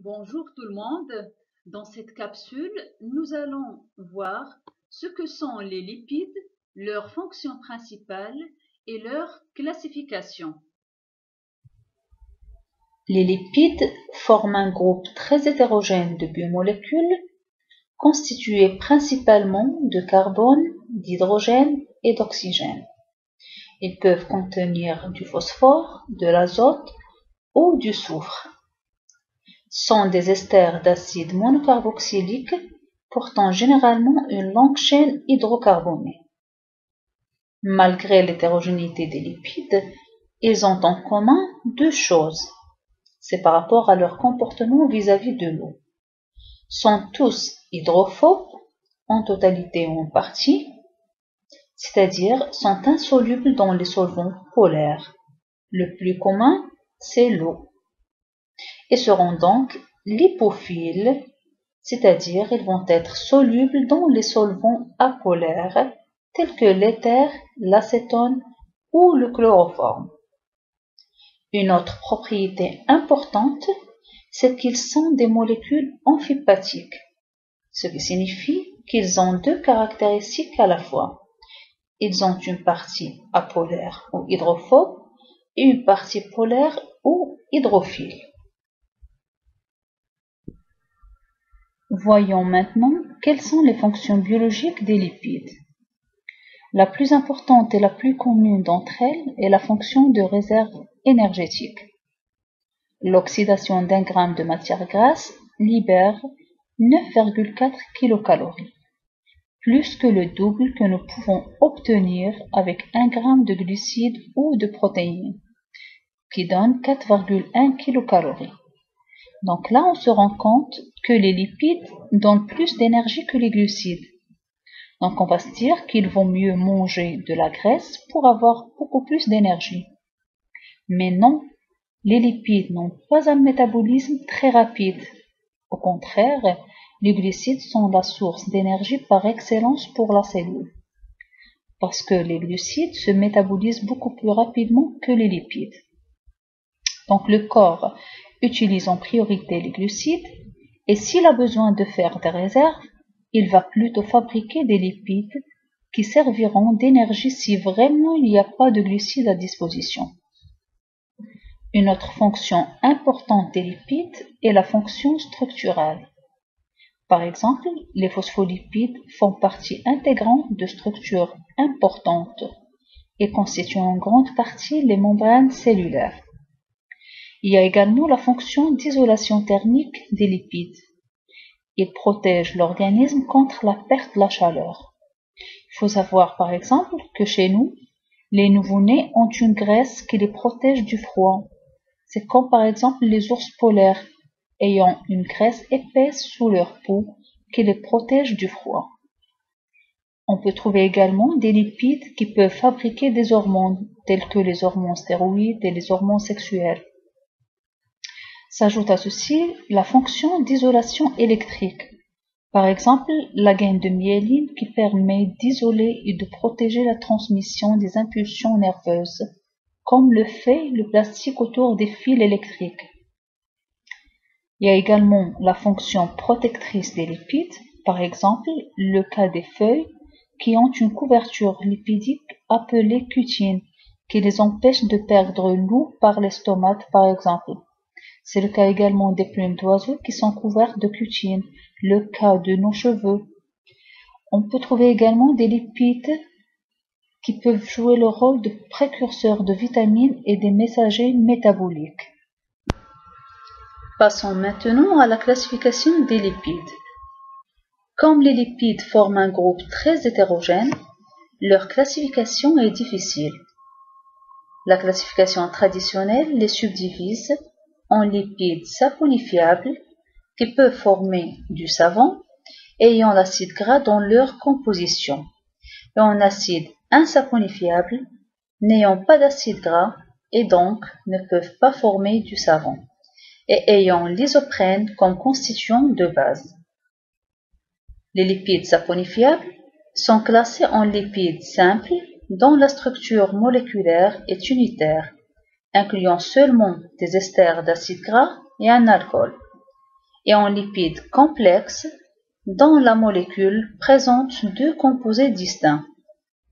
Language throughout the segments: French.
Bonjour tout le monde. Dans cette capsule, nous allons voir ce que sont les lipides, leurs fonctions principales et leur classification. Les lipides forment un groupe très hétérogène de biomolécules constituées principalement de carbone, d'hydrogène et d'oxygène. Ils peuvent contenir du phosphore, de l'azote ou du soufre. Sont des esters d'acide monocarboxylique portant généralement une longue chaîne hydrocarbonée. Malgré l'hétérogénéité des lipides, ils ont en commun deux choses. C'est par rapport à leur comportement vis-à-vis de l'eau. Sont tous hydrophobes, en totalité ou en partie, c'est-à-dire sont insolubles dans les solvants polaires. Le plus commun, c'est l'eau. Et seront donc lipophiles, c'est-à-dire ils vont être solubles dans les solvants apolaires, tels que l'éther, l'acétone ou le chloroforme. Une autre propriété importante, c'est qu'ils sont des molécules amphipathiques, ce qui signifie qu'ils ont deux caractéristiques à la fois. Ils ont une partie apolaire ou hydrophobe et une partie polaire ou hydrophile. Voyons maintenant quelles sont les fonctions biologiques des lipides. La plus importante et la plus commune d'entre elles est la fonction de réserve énergétique. L'oxydation d'un gramme de matière grasse libère 9,4 kilocalories, plus que le double que nous pouvons obtenir avec 1 gramme de glucides ou de protéines, qui donne 4,1 kilocalories. Donc là, on se rend compte que les lipides donnent plus d'énergie que les glucides. Donc on va se dire qu'il vaut mieux manger de la graisse pour avoir beaucoup plus d'énergie. Mais non, les lipides n'ont pas un métabolisme très rapide. Au contraire, les glucides sont la source d'énergie par excellence pour la cellule. Parce que les glucides se métabolisent beaucoup plus rapidement que les lipides. Donc le corps utilise en priorité les glucides et s'il a besoin de faire des réserves, il va plutôt fabriquer des lipides qui serviront d'énergie si vraiment il n'y a pas de glucides à disposition. Une autre fonction importante des lipides est la fonction structurale. Par exemple, les phospholipides font partie intégrante de structures importantes et constituent en grande partie les membranes cellulaires. Il y a également la fonction d'isolation thermique des lipides. Ils protègent l'organisme contre la perte de la chaleur. Il faut savoir par exemple que chez nous, les nouveau-nés ont une graisse qui les protège du froid. C'est comme par exemple les ours polaires ayant une graisse épaisse sous leur peau qui les protège du froid. On peut trouver également des lipides qui peuvent fabriquer des hormones, telles que les hormones stéroïdes et les hormones sexuelles. S'ajoute à ceci la fonction d'isolation électrique. Par exemple, la gaine de myéline qui permet d'isoler et de protéger la transmission des impulsions nerveuses, comme le fait le plastique autour des fils électriques. Il y a également la fonction protectrice des lipides, par exemple le cas des feuilles qui ont une couverture lipidique appelée cutine, qui les empêche de perdre l'eau par les stomates par exemple. C'est le cas également des plumes d'oiseaux qui sont couvertes de cutine, le cas de nos cheveux. On peut trouver également des lipides qui peuvent jouer le rôle de précurseurs de vitamines et des messagers métaboliques. Passons maintenant à la classification des lipides. Comme les lipides forment un groupe très hétérogène, leur classification est difficile. La classification traditionnelle les subdivise en lipides saponifiables qui peuvent former du savon ayant l'acide gras dans leur composition et en acides insaponifiables n'ayant pas d'acide gras et donc ne peuvent pas former du savon et ayant l'isoprène comme constituant de base. Les lipides saponifiables sont classés en lipides simples dont la structure moléculaire est unitaire, incluant seulement des esters d'acide gras et un alcool. et en lipides complexes dont la molécule présente deux composés distincts,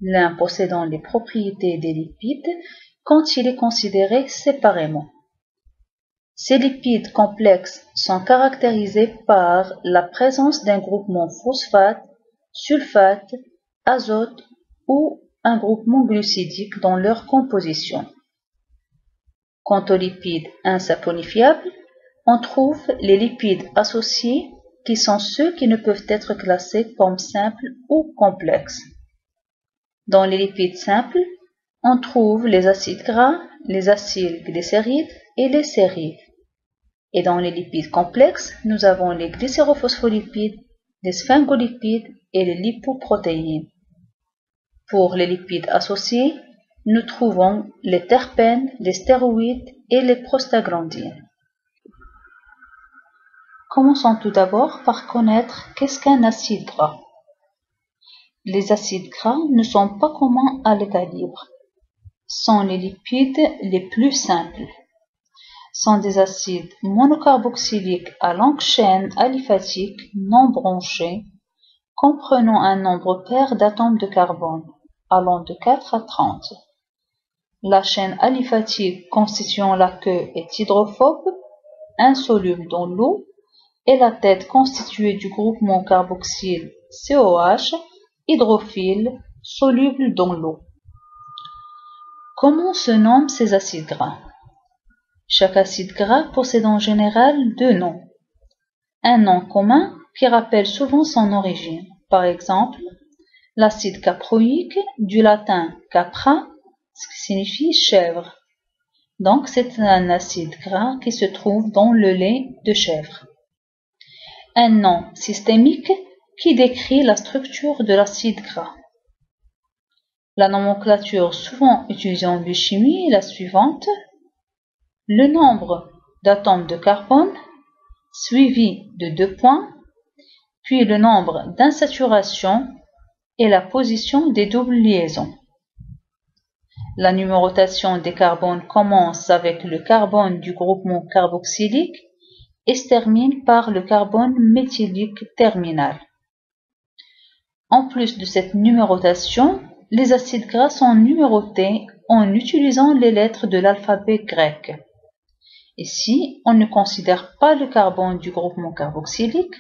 l'un possédant les propriétés des lipides quand il est considéré séparément. Ces lipides complexes sont caractérisés par la présence d'un groupement phosphate, sulfate, azote ou un groupement glucidique dans leur composition. Quant aux lipides insaponifiables, on trouve les lipides associés qui sont ceux qui ne peuvent être classés comme simples ou complexes. Dans les lipides simples, on trouve les acides gras, les acyl glycérides et les sérides. Et dans les lipides complexes, nous avons les glycérophospholipides, les sphingolipides et les lipoprotéines. Pour les lipides associés, nous trouvons les terpènes, les stéroïdes et les prostaglandines. Commençons tout d'abord par connaître qu'est-ce qu'un acide gras. Les acides gras ne sont pas communs à l'état libre. Sont les lipides les plus simples. Sont des acides monocarboxyliques à longue chaîne aliphatique non branchés, comprenant un nombre pair d'atomes de carbone, allant de 4 à 30. La chaîne aliphatique constituant la queue est hydrophobe, insoluble dans l'eau, et la tête constituée du groupement carboxyle COH, hydrophile, soluble dans l'eau. Comment se nomment ces acides gras? Chaque acide gras possède en général deux noms. Un nom commun qui rappelle souvent son origine. Par exemple, l'acide caproïque, du latin capra, ce qui signifie chèvre. Donc c'est un acide gras qui se trouve dans le lait de chèvre. Un nom systémique qui décrit la structure de l'acide gras. La nomenclature souvent utilisée en biochimie est la suivante. Le nombre d'atomes de carbone, suivi de 2 points, puis le nombre d'insaturations et la position des doubles liaisons. La numérotation des carbones commence avec le carbone du groupement carboxylique et se termine par le carbone méthylique terminal. En plus de cette numérotation, les acides gras sont numérotés en utilisant les lettres de l'alphabet grec. Ici, on ne considère pas le carbone du groupement carboxylique,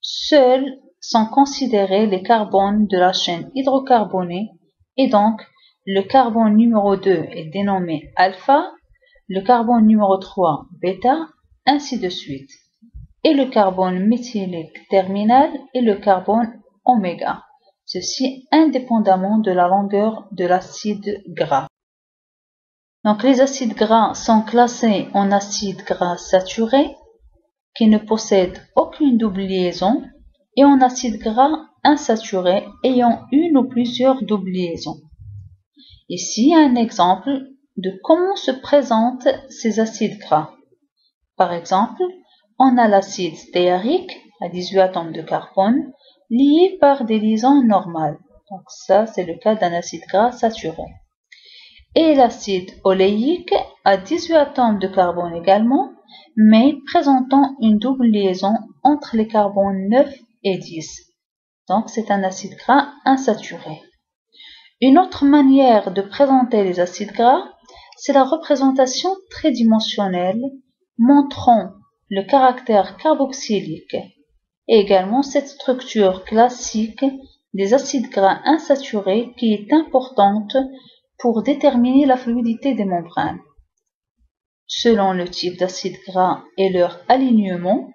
seuls sont considérés les carbones de la chaîne hydrocarbonée et donc le carbone numéro 2 est dénommé alpha, le carbone numéro 3 bêta, ainsi de suite. Et le carbone méthylique terminal est le carbone oméga, ceci indépendamment de la longueur de l'acide gras. Donc les acides gras sont classés en acides gras saturés qui ne possèdent aucune double liaison et en acides gras insaturés ayant une ou plusieurs doubles liaisons. Ici un exemple de comment se présentent ces acides gras. Par exemple, on a l'acide stéarique à 18 atomes de carbone liés par des liaisons normales. Donc ça c'est le cas d'un acide gras saturé. Et l'acide oléique à 18 atomes de carbone également, mais présentant une double liaison entre les carbones 9 et 10. Donc c'est un acide gras insaturé. Une autre manière de présenter les acides gras, c'est la représentation tridimensionnelle montrant le caractère carboxylique et également cette structure classique des acides gras insaturés qui est importante pour déterminer la fluidité des membranes. Selon le type d'acide gras et leur alignement,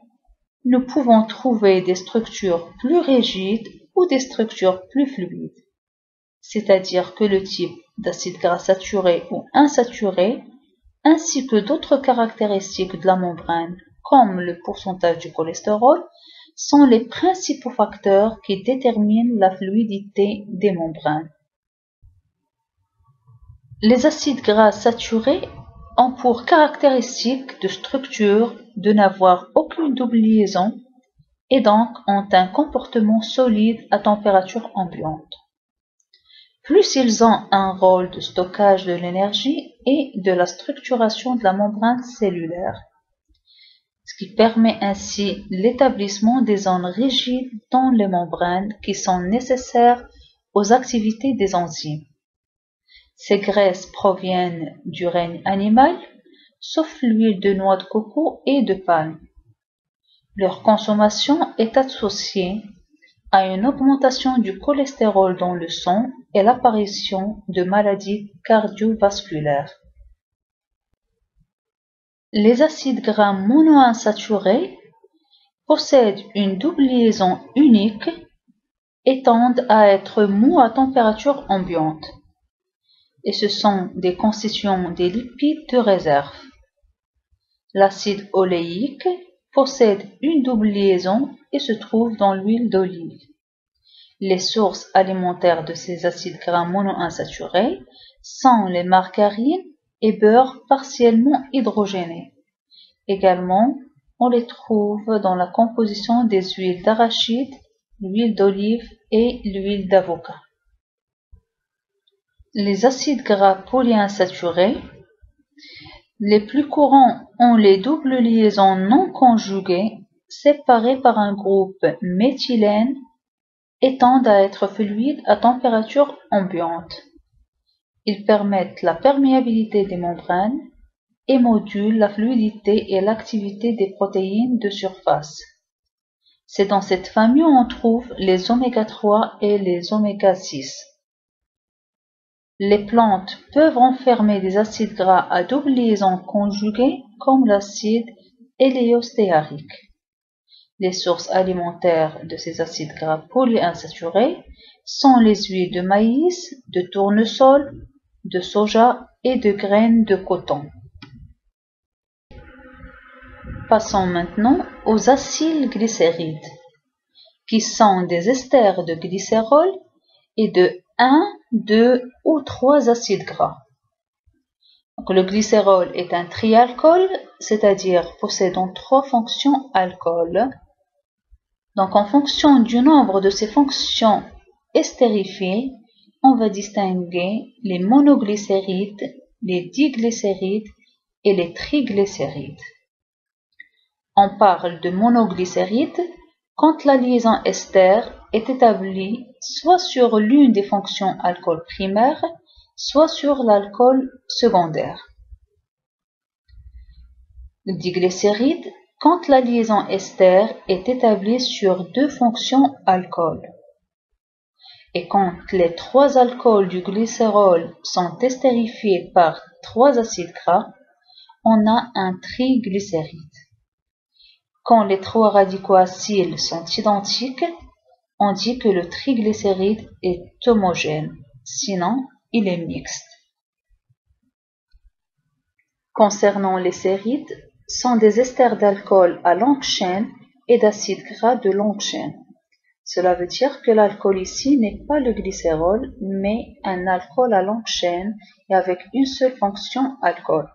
nous pouvons trouver des structures plus rigides ou des structures plus fluides. C'est-à-dire que le type d'acide gras saturé ou insaturé, ainsi que d'autres caractéristiques de la membrane, comme le pourcentage du cholestérol, sont les principaux facteurs qui déterminent la fluidité des membranes. Les acides gras saturés ont pour caractéristique de structure de n'avoir aucune double liaison et donc ont un comportement solide à température ambiante. Plus ils ont un rôle de stockage de l'énergie et de la structuration de la membrane cellulaire. Ce qui permet ainsi l'établissement des zones rigides dans les membranes qui sont nécessaires aux activités des enzymes. Ces graisses proviennent du règne animal, sauf l'huile de noix de coco et de palme. Leur consommation est associée à une augmentation du cholestérol dans le sang et l'apparition de maladies cardiovasculaires. Les acides gras monoinsaturés possèdent une double liaison unique et tendent à être mous à température ambiante. Et ce sont des constituants des lipides de réserve. L'acide oléique possède une double liaison et se trouve dans l'huile d'olive. Les sources alimentaires de ces acides gras monoinsaturés sont les margarines et beurres partiellement hydrogénés. Également, on les trouve dans la composition des huiles d'arachide, l'huile d'olive et l'huile d'avocat. Les acides gras polyinsaturés, les plus courants ont les doubles liaisons non conjuguées séparées par un groupe méthylène et tendent à être fluides à température ambiante. Ils permettent la perméabilité des membranes et modulent la fluidité et l'activité des protéines de surface. C'est dans cette famille où on trouve les oméga 3 et les oméga 6. Les plantes peuvent renfermer des acides gras à double liaison conjuguée comme l'acide éléostéarique. Les sources alimentaires de ces acides gras polyinsaturés sont les huiles de maïs, de tournesol, de soja et de graines de coton. Passons maintenant aux acylglycérides, qui sont des esters de glycérol et de 1, 2 ou 3 acides gras. Donc, le glycérol est un trialcool, c'est-à-dire possédant 3 fonctions alcool. Donc, en fonction du nombre de ces fonctions estérifiées, on va distinguer les monoglycérides, les diglycérides et les triglycérides. On parle de monoglycérides quand la liaison ester est établie soit sur l'une des fonctions alcool primaires, soit sur l'alcool secondaire. Le diglycéride quand la liaison ester est établie sur deux fonctions alcool. Et quand les 3 alcools du glycérol sont estérifiés par 3 acides gras, on a un triglycéride. Quand les 3 radicaux acyles sont identiques, on dit que le triglycéride est homogène, sinon il est mixte. Concernant les sérides, sont des esters d'alcool à longue chaîne et d'acides gras de longue chaîne. Cela veut dire que l'alcool ici n'est pas le glycérol, mais un alcool à longue chaîne et avec une seule fonction alcool.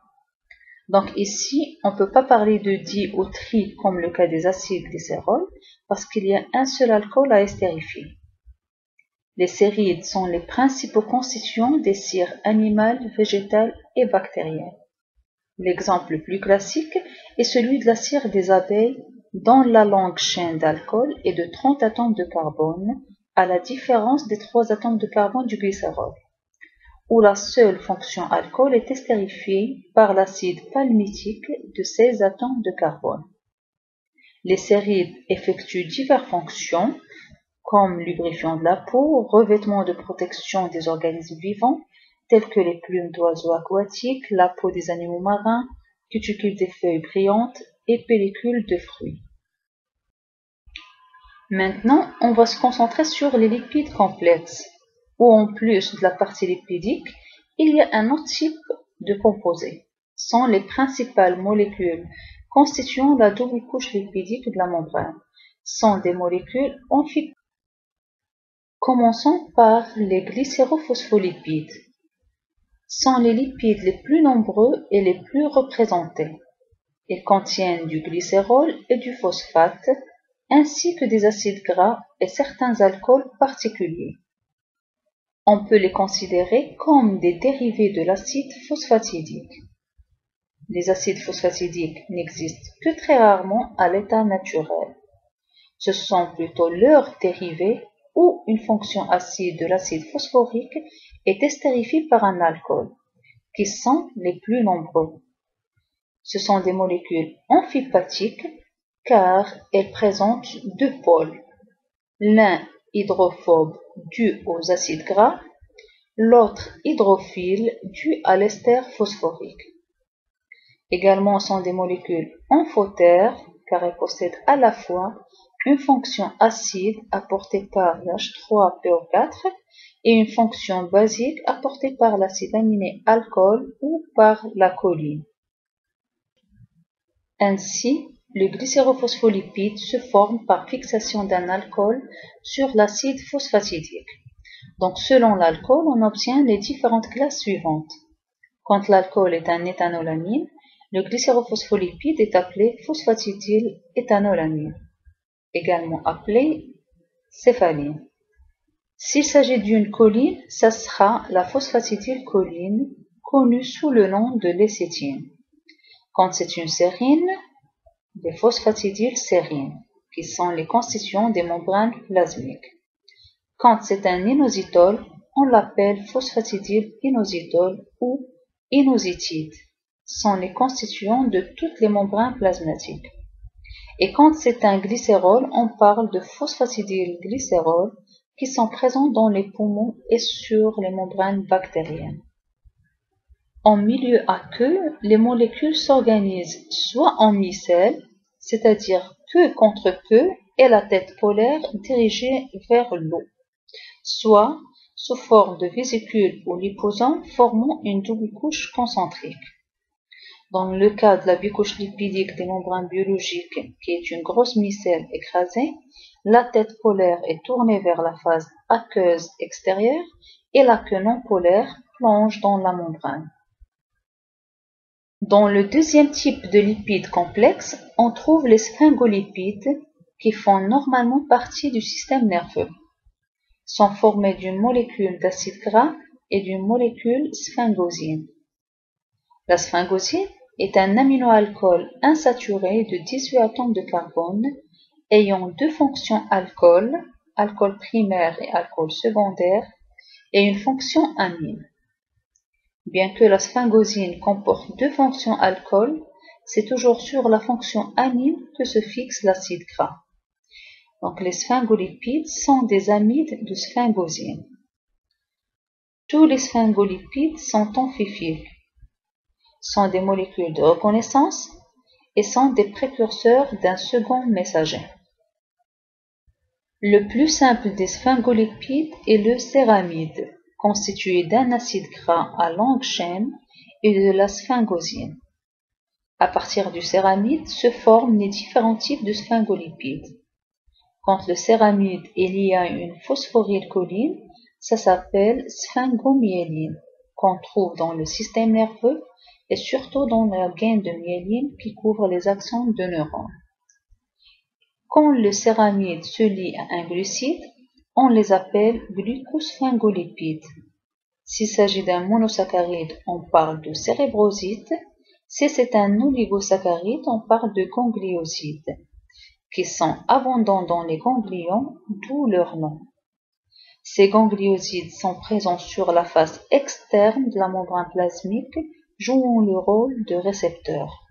Donc ici, on ne peut pas parler de di ou tri comme le cas des acides glycérol parce qu'il y a un seul alcool à estérifier. Les sérides sont les principaux constituants des cires animales, végétales et bactériennes. L'exemple le plus classique est celui de la cire des abeilles dont la longue chaîne d'alcool est de 30 atomes de carbone à la différence des 3 atomes de carbone du glycérol, où la seule fonction alcool est estérifiée par l'acide palmitique de 16 atomes de carbone. Les sérides effectuent diverses fonctions, comme lubrifiant de la peau, revêtement de protection des organismes vivants, tels que les plumes d'oiseaux aquatiques, la peau des animaux marins, cuticules des feuilles brillantes et pellicules de fruits. Maintenant, on va se concentrer sur les lipides complexes, où en plus de la partie lipidique, il y a un autre type de composés. Ce sont les principales molécules constituant la double couche lipidique de la membrane. Ce sont des molécules amphipathiques. Commençons par les glycérophospholipides. Ce sont les lipides les plus nombreux et les plus représentés. Ils contiennent du glycérol et du phosphate, ainsi que des acides gras et certains alcools particuliers. On peut les considérer comme des dérivés de l'acide phosphatidique. les acides phosphatidiques n'existent que très rarement à l'état naturel. Ce sont plutôt leurs dérivés où une fonction acide de l'acide phosphorique est estérifiée par un alcool, qui sont les plus nombreux. Ce sont des molécules amphipathiques car elles présentent deux pôles, l'un hydrophobe dû aux acides gras, l'autre hydrophile dû à l'ester phosphorique. Également sont des molécules amphotères car elles possèdent à la fois une fonction acide apportée par l'H3PO4 et une fonction basique apportée par l'acide aminé alcool ou par la choline. Ainsi, le glycérophospholipide se forme par fixation d'un alcool sur l'acide phosphatidique. Donc, selon l'alcool, on obtient les différentes classes suivantes. Quand l'alcool est un éthanolamine, le glycérophospholipide est appelé phosphatidyléthanolamine, également appelé céphaline. S'il s'agit d'une choline, ça sera la phosphatidylcholine, connue sous le nom de lécithine. Quand c'est une sérine, les phosphatidylsérines, qui sont les constituants des membranes plasmiques. Quand c'est un inositol, on l'appelle phosphatidylinositol ou inositide, sont les constituants de toutes les membranes plasmatiques. Et quand c'est un glycérol, on parle de phosphatidylglycérol qui sont présents dans les poumons et sur les membranes bactériennes. En milieu aqueux, les molécules s'organisent soit en micelle, c'est-à-dire queue contre queue et la tête polaire dirigée vers l'eau, soit sous forme de vésicules ou liposomes formant une double couche concentrique. Dans le cas de la bicouche lipidique des membranes biologiques, qui est une grosse micelle écrasée, la tête polaire est tournée vers la phase aqueuse extérieure et la queue non polaire plonge dans la membrane. Dans le deuxième type de lipides complexes, on trouve les sphingolipides qui font normalement partie du système nerveux. Ils sont formés d'une molécule d'acide gras et d'une molécule sphingosine. La sphingosine est un aminoalcool insaturé de 18 atomes de carbone ayant deux fonctions alcool primaire et alcool secondaire, et une fonction amine. Bien que la sphingosine comporte deux fonctions alcool, c'est toujours sur la fonction amine que se fixe l'acide gras. Donc les sphingolipides sont des amides de sphingosine. Tous les sphingolipides sont amphiphiles, sont des molécules de reconnaissance et sont des précurseurs d'un second messager. Le plus simple des sphingolipides est le céramide, constitué d'un acide gras à longue chaîne et de la sphingosine. À partir du céramide se forment les différents types de sphingolipides. Quand le céramide est lié à une phosphorylcholine, ça s'appelle sphingomyéline, qu'on trouve dans le système nerveux et surtout dans la gaine de myéline qui couvre les axones de neurones. Quand le céramide se lie à un glucide, on les appelle glucosphingolipides. S'il s'agit d'un monosaccharide, on parle de cérébroside. Si c'est un oligosaccharide, on parle de gangliosides, qui sont abondants dans les ganglions, d'où leur nom. Ces gangliosides sont présents sur la face externe de la membrane plasmique, jouant le rôle de récepteurs.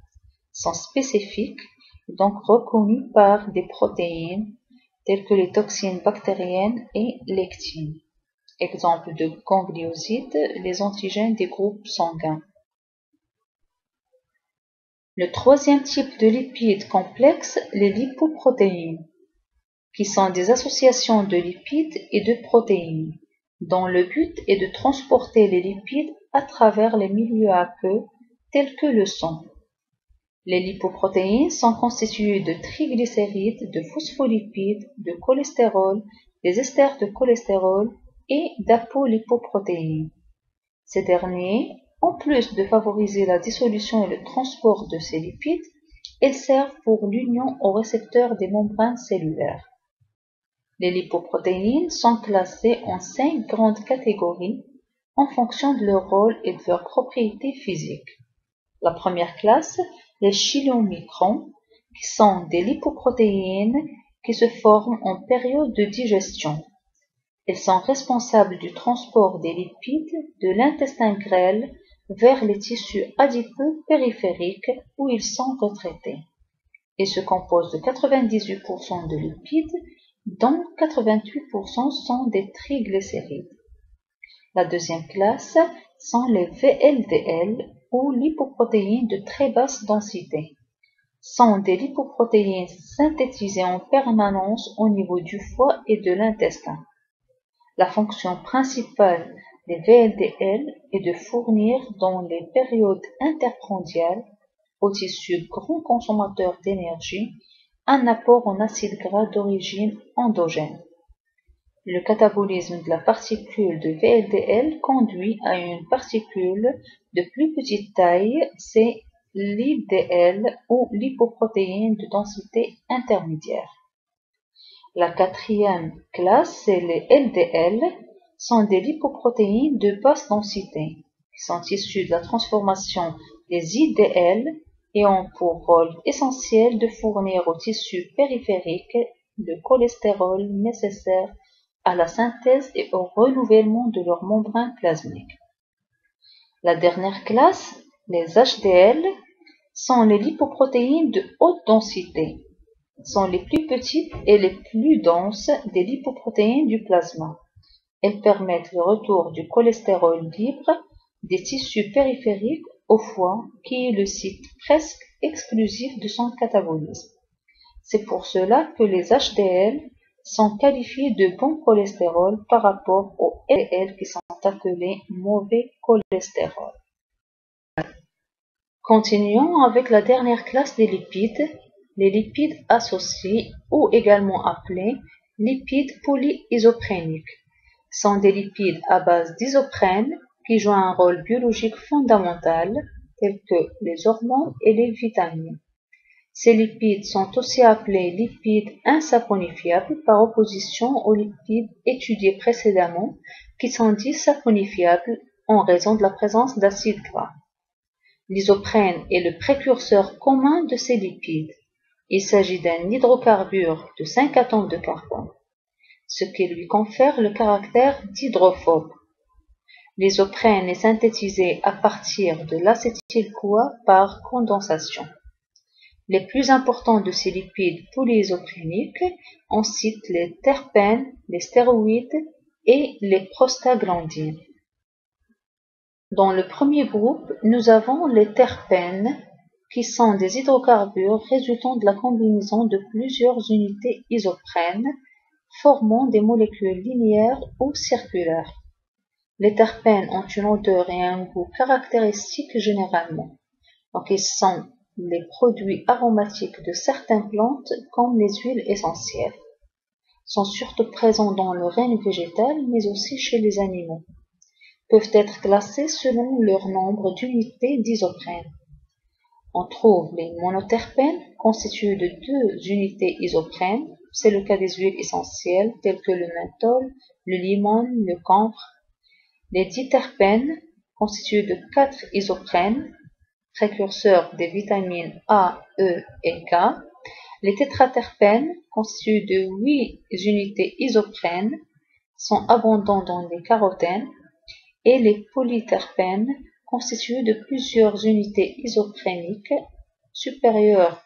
Ils sont spécifiques, donc reconnus par des protéines telles que les toxines bactériennes et lectines. Exemple de gangliosides, les antigènes des groupes sanguins. Le troisième type de lipides complexes, les lipoprotéines, qui sont des associations de lipides et de protéines, dont le but est de transporter les lipides à travers les milieux aqueux tels que le sang. Les lipoprotéines sont constituées de triglycérides, de phospholipides, de cholestérol, des esters de cholestérol et d'apolipoprotéines. Ces derniers, en plus de favoriser la dissolution et le transport de ces lipides, ils servent pour l'union aux récepteurs des membranes cellulaires. Les lipoprotéines sont classées en 5 grandes catégories en fonction de leur rôle et de leurs propriétés physiques. La première classe, les chylomicrons, qui sont des lipoprotéines qui se forment en période de digestion. Elles sont responsables du transport des lipides de l'intestin grêle vers les tissus adipeux périphériques où ils sont retraités et se composent de 98% de lipides, dont 88% sont des triglycérides. La deuxième classe sont les VLDL ou lipoprotéines de très basse densité. Sont des lipoprotéines synthétisées en permanence au niveau du foie et de l'intestin. La fonction principale des VLDL est de fournir dans les périodes interprandiales aux tissus grands consommateurs d'énergie un apport en acides gras d'origine endogène. Le catabolisme de la particule de VLDL conduit à une particule de plus petite taille, c'est l'LDL ou lipoprotéine de densité intermédiaire. La quatrième classe, c'est les LDL, sont des lipoprotéines de basse densité, qui sont issues de la transformation des IDL et ont pour rôle essentiel de fournir aux tissus périphériques le cholestérol nécessaire à la synthèse et au renouvellement de leur membrane plasmique. La dernière classe, les HDL, sont les lipoprotéines de haute densité, sont les plus petites et les plus denses des lipoprotéines du plasma. Elles permettent le retour du cholestérol libre des tissus périphériques au foie, qui est le site presque exclusif de son catabolisme. C'est pour cela que les HDL sont qualifiés de bon cholestérol par rapport aux LDL qui sont appelés mauvais cholestérol. Continuons avec la dernière classe des lipides, les lipides associés ou également appelés lipides polyisopréniques. Sont des lipides à base d'isoprène qui jouent un rôle biologique fondamental tels que les hormones et les vitamines. Ces lipides sont aussi appelés lipides insaponifiables par opposition aux lipides étudiés précédemment qui sont dits saponifiables en raison de la présence d'acides gras. L'isoprène est le précurseur commun de ces lipides. Il s'agit d'un hydrocarbure de 5 atomes de carbone, ce qui lui confère le caractère d'hydrophobe. L'isoprène est synthétisé à partir de l'acétyl-CoA par condensation. Les plus importants de ces lipides polyisopréniques, on cite les terpènes, les stéroïdes et les prostaglandines. Dans le premier groupe, nous avons les terpènes, qui sont des hydrocarbures résultant de la combinaison de plusieurs unités isoprènes, formant des molécules linéaires ou circulaires. Les terpènes ont une odeur et un goût caractéristiques généralement. Donc, ils sont les produits aromatiques de certaines plantes comme les huiles essentielles. Ils sont surtout présents dans le règne végétal, mais aussi chez les animaux. Peuvent être classés selon leur nombre d'unités d'isoprène. On trouve les monoterpènes constitués de 2 unités isoprènes, c'est le cas des huiles essentielles telles que le menthol, le limon, le camphre. Les diterpènes constitués de 4 isoprènes, précurseurs des vitamines A, E et K. Les tétraterpènes constitués de 8 unités isoprènes sont abondants dans les carotènes. Et les polyterpènes constitués de plusieurs unités isopréniques supérieures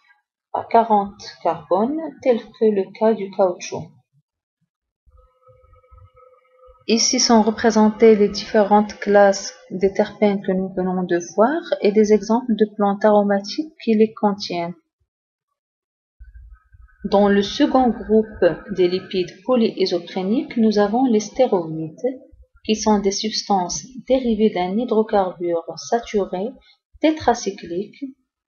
à 40 carbone, tel que le cas du caoutchouc. Ici sont représentées les différentes classes des terpènes que nous venons de voir et des exemples de plantes aromatiques qui les contiennent. Dans le second groupe des lipides polyisopréniques, nous avons les stéroïdes, qui sont des substances dérivées d'un hydrocarbure saturé tétracyclique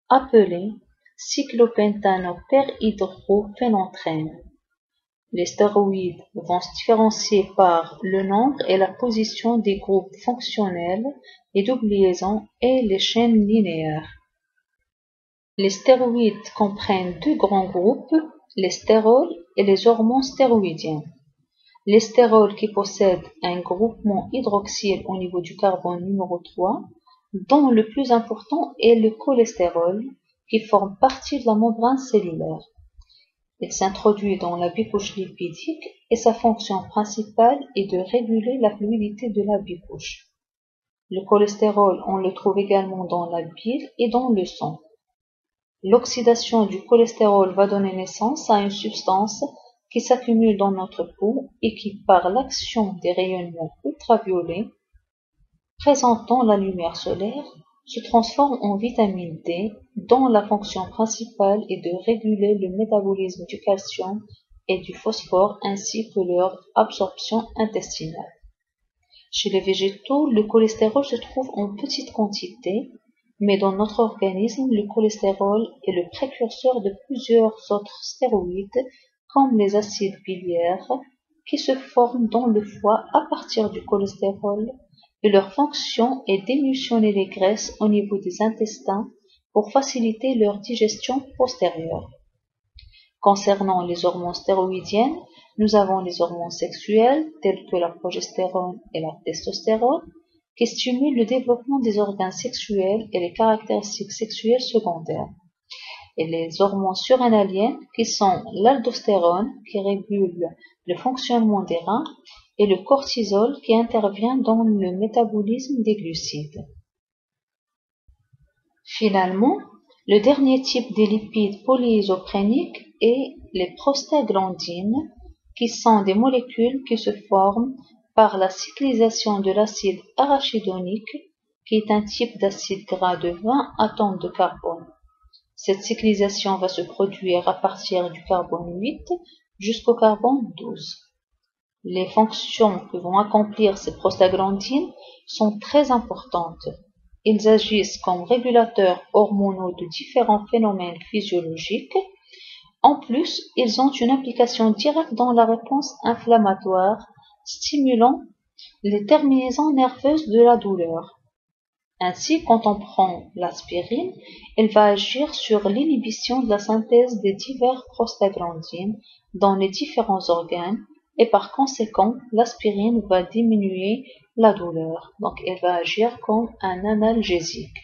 appelé cyclopentanoperhydrophénanthène. Les stéroïdes vont se différencier par le nombre et la position des groupes fonctionnels, les doubles liaisons et les chaînes linéaires. Les stéroïdes comprennent 2 grands groupes, les stérols et les hormones stéroïdiennes. Les stérols qui possèdent un groupement hydroxyle au niveau du carbone numéro 3 dont le plus important est le cholestérol, qui forme partie de la membrane cellulaire. Il s'introduit dans la bicouche lipidique et sa fonction principale est de réguler la fluidité de la bicouche. Le cholestérol, on le trouve également dans la bile et dans le sang. L'oxydation du cholestérol va donner naissance à une substance qui s'accumule dans notre peau et qui, par l'action des rayonnements ultraviolets présentant la lumière solaire, se transforme en vitamine D, dont la fonction principale est de réguler le métabolisme du calcium et du phosphore ainsi que leur absorption intestinale. Chez les végétaux, le cholestérol se trouve en petite quantité, mais dans notre organisme, le cholestérol est le précurseur de plusieurs autres stéroïdes, comme les acides biliaires, qui se forment dans le foie à partir du cholestérol, et leur fonction est d'émulsionner les graisses au niveau des intestins pour faciliter leur digestion postérieure. Concernant les hormones stéroïdiennes, nous avons les hormones sexuelles, telles que la progestérone et la testostérone, qui stimulent le développement des organes sexuels et les caractéristiques sexuelles secondaires. Et les hormones surrénaliennes, qui sont l'aldostérone, qui régule le fonctionnement des reins, et le cortisol, qui intervient dans le métabolisme des glucides. Finalement, le dernier type des lipides polyisopréniques est les prostaglandines, qui sont des molécules qui se forment par la cyclisation de l'acide arachidonique, qui est un type d'acide gras de 20 atomes de carbone. Cette cyclisation va se produire à partir du carbone 8 jusqu'au carbone 12. Les fonctions que vont accomplir ces prostaglandines sont très importantes. Ils agissent comme régulateurs hormonaux de différents phénomènes physiologiques. En plus, ils ont une implication directe dans la réponse inflammatoire, stimulant les terminaisons nerveuses de la douleur. Ainsi, quand on prend l'aspirine, elle va agir sur l'inhibition de la synthèse des divers prostaglandines dans les différents organes et par conséquent, l'aspirine va diminuer la douleur. Donc, elle va agir comme un analgésique.